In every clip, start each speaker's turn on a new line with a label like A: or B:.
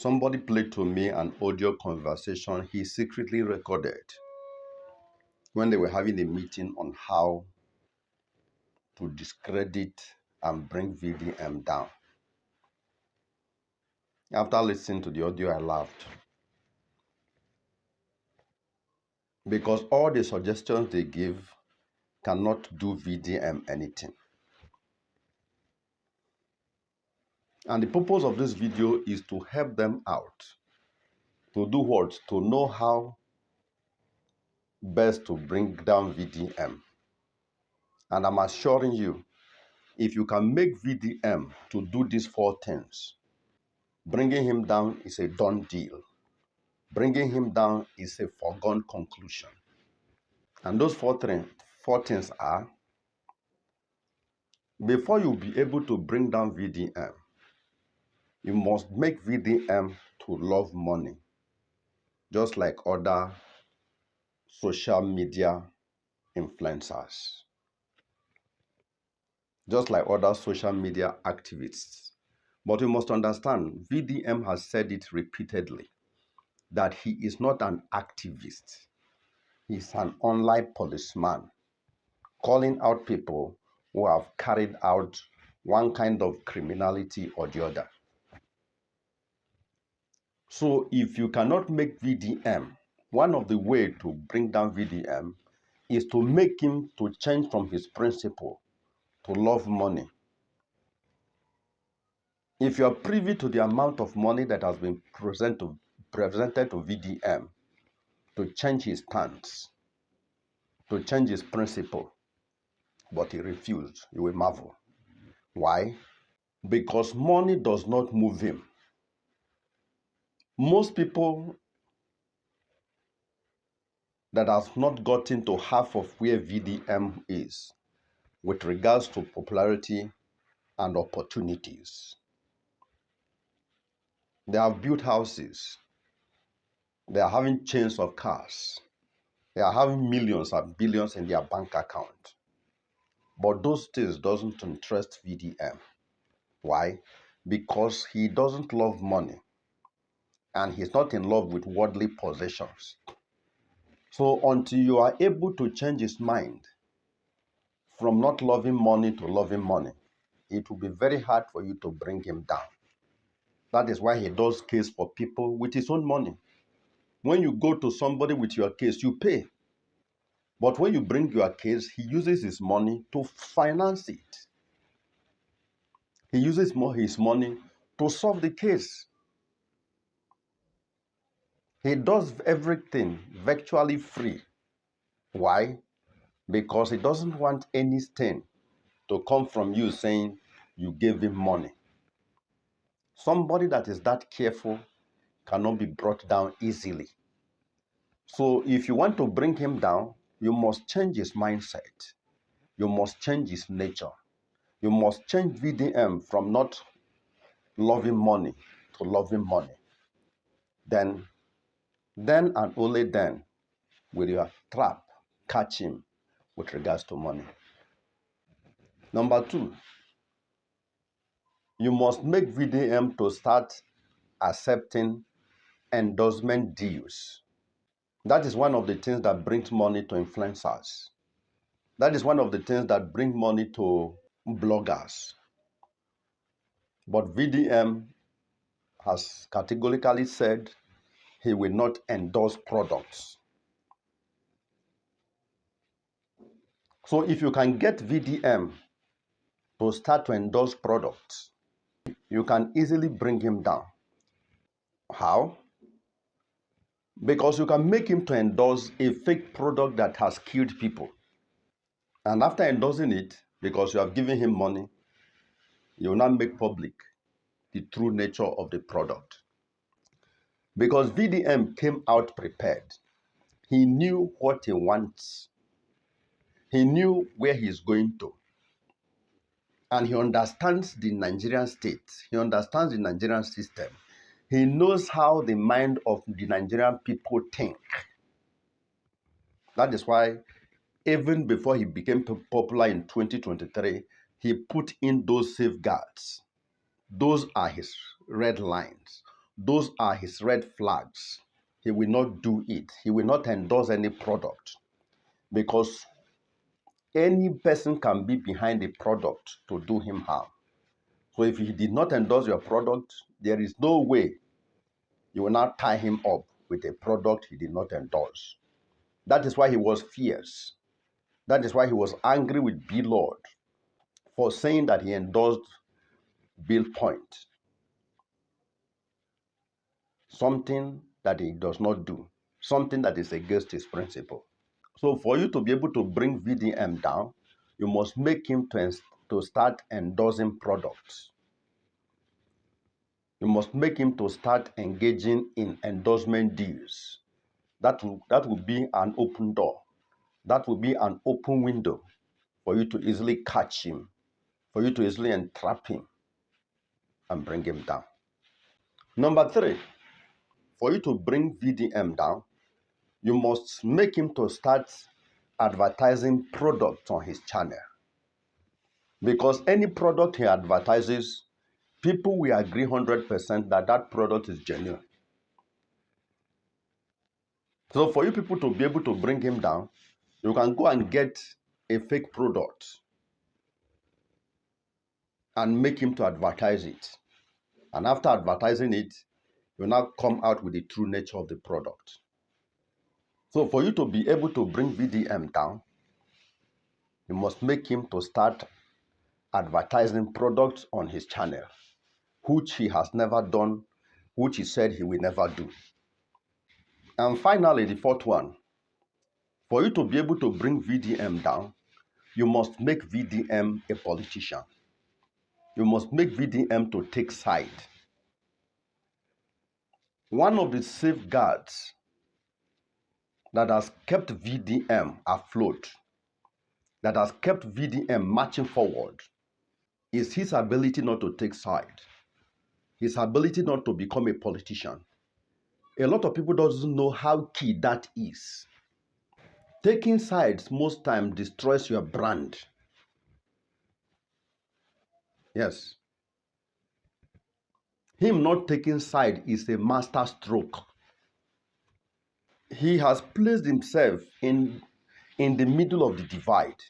A: Somebody played to me an audio conversation he secretly recorded when they were having a meeting on how to discredit and bring VDM down. After listening to the audio, I laughed. Because all the suggestions they give cannot do VDM anything. And the purpose of this video is to help them out. To do what? To know how best to bring down VDM. And I'm assuring you, if you can make VDM to do these 4 things, bringing him down is a done deal. Bringing him down is a foregone conclusion. And those four things are, before you be able to bring down VDM, you must make VDM to love money, just like other social media influencers, just like other social media activists. But you must understand, VDM has said it repeatedly, that he is not an activist. He's an online policeman, calling out people who have carried out one kind of criminality or the other. So if you cannot make VDM, one of the ways to bring down VDM is to make him to change from his principle to love money. If you are privy to the amount of money that has been presented to VDM to change his stance, to change his principle, but he refused, you will marvel. Why? Because money does not move him. Most people that have not gotten to half of where VDM is with regards to popularity and opportunities. They have built houses. They are having chains of cars. They are having millions and billions in their bank account. But those things doesn't interest VDM. Why? Because he doesn't love money. And he's not in love with worldly possessions. So until you are able to change his mind from not loving money to loving money, it will be very hard for you to bring him down. That is why he does case for people with his own money. When you go to somebody with your case, you pay. But when you bring your case, he uses his money to finance it. He uses his money to solve the case. He does everything virtually free. Why? Because he doesn't want anything to come from you saying you gave him money. Somebody that is that careful cannot be brought down easily. So if you want to bring him down, you must change his mindset. You must change his nature. You must change VDM from not loving money to loving money. Then and only then will your trap catch him with regards to money. Number 2, you must make VDM to start accepting endorsement deals. That is one of the things that brings money to influencers. That is one of the things that bring money to bloggers. But VDM has categorically said he will not endorse products. So if you can get VDM to start to endorse products, you can easily bring him down. How? Because you can make him to endorse a fake product that has killed people. And after endorsing it, because you have given him money, you will not make public the true nature of the product. Because VDM came out prepared. He knew what he wants. He knew where he's going to. And he understands the Nigerian state. He understands the Nigerian system. He knows how the mind of the Nigerian people think. That is why even before he became popular in 2023, he put in those safeguards. Those are his red lines. those are his red flags. He will not do it. He will not endorse any product, because any person can be behind a product to do him harm. So if he did not endorse your product, there is no way you will not tie him up with a product he did not endorse. That is why he was fierce. That is why he was angry with B. Lord for saying that he endorsed Bill Point, something that he does not do, something that is against his principle. So for you to be able to bring VDM down, you must make him to start endorsing products. You must make him to start engaging in endorsement deals. That will be an open door. That will be an open window for you to easily catch him, for you to easily entrap him and bring him down. Number 3, for you to bring VDM down, you must make him to start advertising products on his channel. Because any product he advertises, people will agree 100% that that product is genuine. So for you people to be able to bring him down, you can go and get a fake product and make him to advertise it. And after advertising it, you now come out with the true nature of the product. So for you to be able to bring VDM down, you must make him to start advertising products on his channel, which he has never done, which he said he will never do. And finally, the 4th one, for you to be able to bring VDM down, you must make VDM a politician. You must make VDM to take side. One of the safeguards that has kept VDM afloat, that has kept VDM marching forward, is his ability not to take side, his ability not to become a politician. A lot of people don't know how key that is. Taking sides most times destroys your brand. Yes. Him not taking side is a master stroke. He has placed himself in the middle of the divide.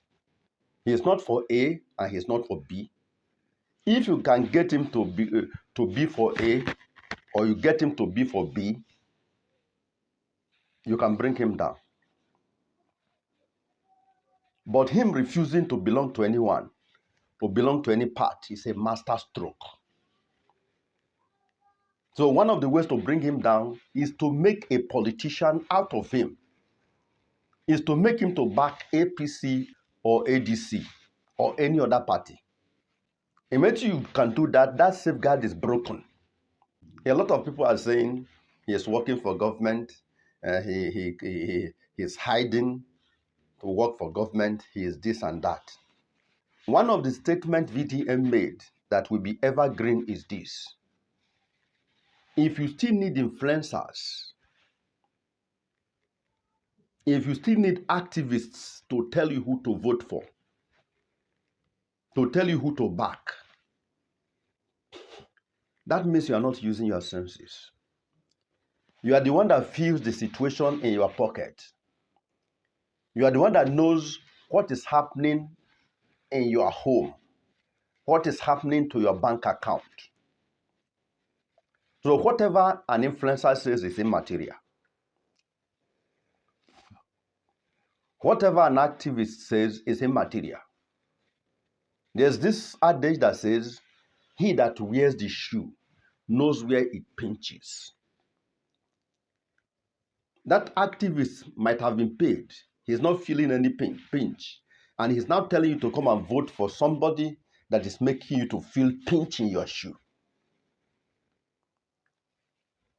A: He is not for A and he is not for B. If you can get him to be for A, or you get him to be for B, you can bring him down. But him refusing to belong to anyone, to belong to any party, is a master stroke. So one of the ways to bring him down is to make a politician out of him, is to make him to back APC or ADC or any other party. Immediately you can do that, that safeguard is broken. A lot of people are saying he is working for government, he's hiding to work for government, he is this and that. One of the statements VDM made that will be evergreen is this: if you still need influencers, if you still need activists to tell you who to vote for, to tell you who to back, that means you are not using your senses. You are the one that feels the situation in your pocket. You are the one that knows what is happening in your home, what is happening to your bank account. So whatever an influencer says is immaterial. Whatever an activist says is immaterial. There's this adage that says, he that wears the shoe knows where it pinches. That activist might have been paid. He's not feeling any pinch. And he's now telling you to come and vote for somebody that is making you to feel pinch in your shoe.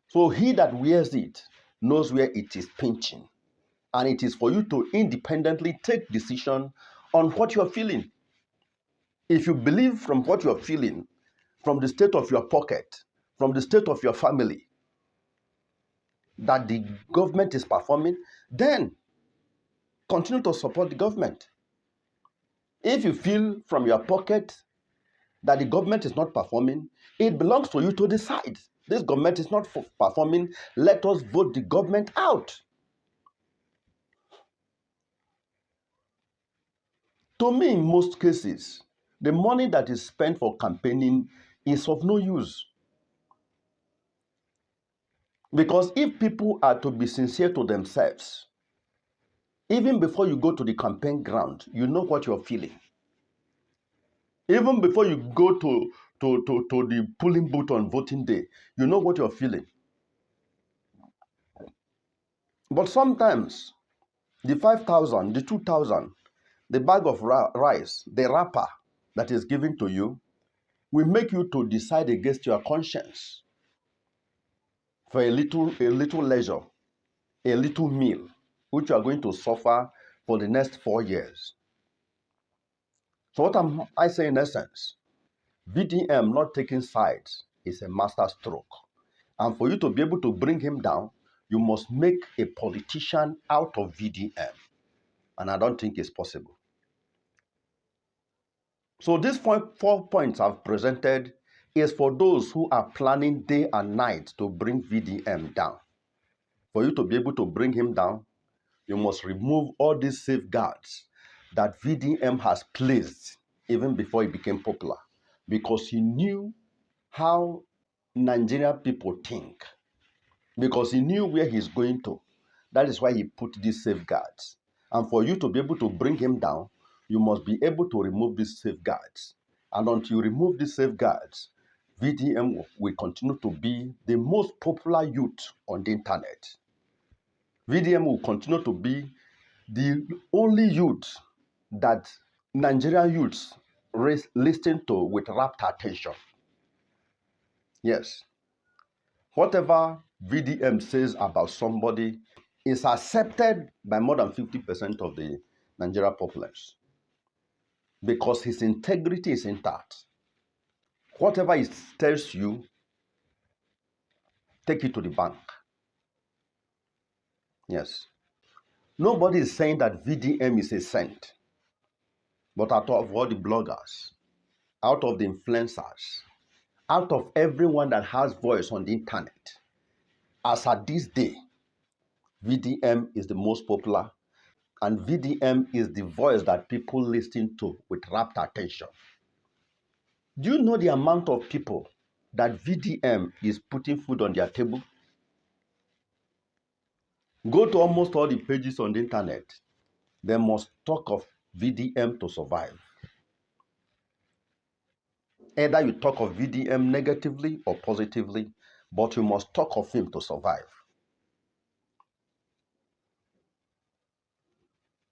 A: So he that wears it knows where it is pinching. And it is for you to independently take decision on what you're feeling. If you believe from what you're feeling, from the state of your pocket, from the state of your family, that the government is performing, then continue to support the government. If you feel from your pocket that the government is not performing, it belongs to you to decide. This government is not performing. Let us vote the government out. To me, in most cases, the money that is spent for campaigning is of no use. Because if people are to be sincere to themselves, even before you go to the campaign ground, you know what you're feeling. Even before you go to the polling booth on voting day, you know what you're feeling. But sometimes the 5,000, the 2,000, the bag of rice, the wrapper that is given to you will make you to decide against your conscience for a little leisure, a little meal, which you are going to suffer for the next 4 years. So what am I saying in essence? VDM not taking sides is a master stroke. And for you to be able to bring him down, you must make a politician out of VDM. And I don't think it's possible. So these 4 points I've presented is for those who are planning day and night to bring VDM down. For you to be able to bring him down, you must remove all these safeguards that VDM has placed even before he became popular, because he knew how Nigerian people think, because he knew where he's going to. That is why he put these safeguards. And for you to be able to bring him down, you must be able to remove these safeguards. And until you remove these safeguards, VDM will continue to be the most popular youth on the internet. VDM will continue to be the only youth that Nigerian youths listen to with rapt attention. Yes. Whatever VDM says about somebody is accepted by more than 50% of the Nigerian populace, because his integrity is intact. Whatever he tells you, take it to the bank. Yes. Nobody is saying that VDM is a saint, but out of all the bloggers, out of the influencers, out of everyone that has voice on the internet, as at this day, VDM is the most popular, and VDM is the voice that people listen to with rapt attention. Do you know the amount of people that VDM is putting food on their table? Go to almost all the pages on the internet. They must talk of VDM to survive. Either you talk of VDM negatively or positively, but you must talk of him to survive.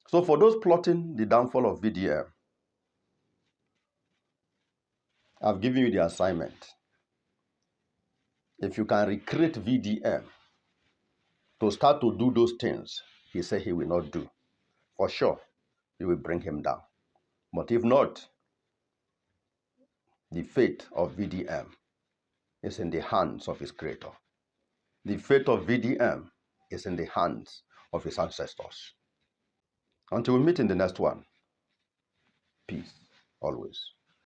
A: So for those plotting the downfall of VDM, I've given you the assignment. If you can recreate VDM to start to do those things he said he will not do, for sure, you will bring him down. But if not, the fate of VDM is in the hands of his creator. The fate of VDM is in the hands of his ancestors. Until we meet in the next one, peace always.